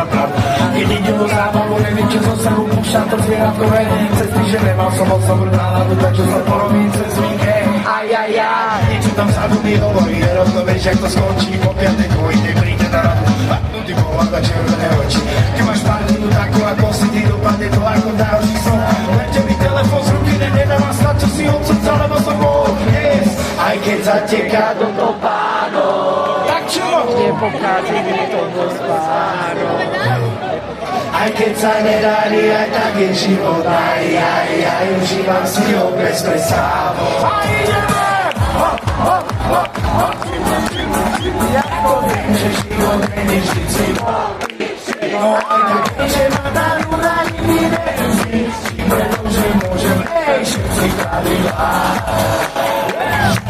trap. Keď ide o zábavu, neviem čo zo sebe púšťam to zvieratkové. Cez týždeň nemal som moc dobrú náladu, takže sa porobím cez víkend. Niečo tam vzadu mi hovorí, rovno vieš, jak to skončí. Po piatek vojde, príde na radu, patnutý pohľada červené oči. Ty máš pár minút takú, ako si ti dopadne to ako další som. Lete mi telefon z ruky, nedávam stať, čo si od srdca, lebo som bol dnes. Aj keď zateká do topánov, tak čo? Nepokáže mi to môj spánok. Aj keď sa nedarí, aj tak je život. Aj užívam si ho bez presávu. A ideme! Ja to viem, že život není vždycky no aj tak, že ma dajú na nikdy nevíc, pretože môžem všetci pravidlá.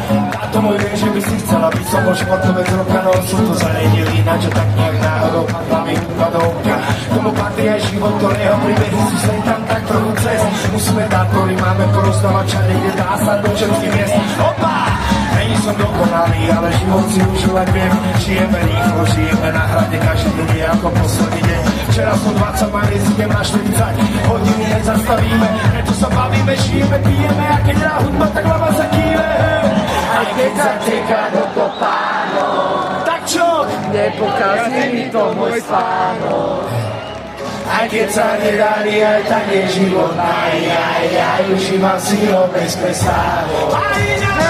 Táto môj vie, že by si chcela byť som môj športovec roka, no sú to zanedili, ináč tak nejak náhodou padla mi úpadovka. Tomu patrí aj život, ktorého príbehy sú sem tam tak trochu cez. Musíme dať, ktorý máme porozdávať čade, kde dá sa do všetkých miest. Opa! Není som dokonalý, ale život si užívať viem. Žijeme rýchlo, žijeme na hrade, každý deň je ako posledný deň. Včera som 20, dnes idem na 40, hodiny nezastavíme, preto sa bavíme, žijeme, pijeme a keď dá hudba, tak hlava sa kýve. Aj keď zateká do topánov, tak čo? Nepokazí mi to môj spánok. Aj keď sa nedarí, aj tak je život. Aj užívam si ho bez presávu. Aj ideme!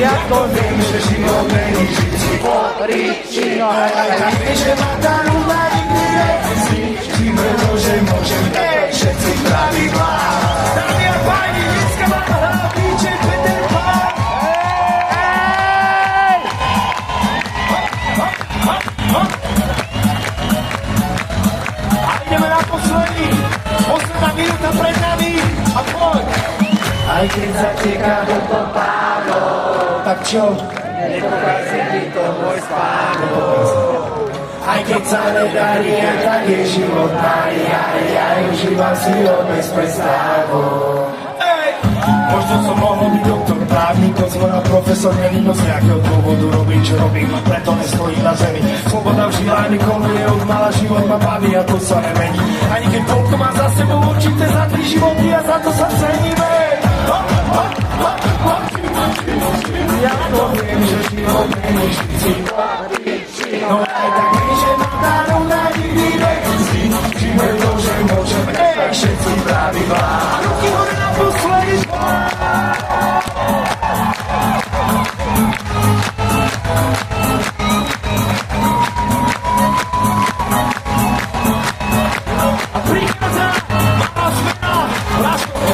Ja to viem, že život není vždycky príčinou. Aj tak viem, že ma dajú na nikdy nevíci, pretože môžem dať všetci pravidlá. Dámy a páni, dneska vám hrá DJ Peter Pan. A ideme na posledný. Posledná minúta pred nami. A poď. Aj keď zateká do topánov, tak čo? Nepokazí mi to môj spánok. Aj keď sa nedarí, aj tak je život. Aj užívam si ho bez prestávu. Možno som mohol byť doktor, právnik, zvonil profesor, nevím z nejakého dôvodu robím, čo robím, preto nestojím na zemi. Sloboda v žilách mi koluje, od mala život ma baví a to sa nemení. Ani keď toľko má za sebou určité za 3 životy a za to sa ceníme. Ja to viem, že život není vždycky no aj tak viem, že ma dajú na nikdy nevíci, pretože môžem všetci pravidlá. Ruky hore na posledný a prichádza malá zmena, Lásko.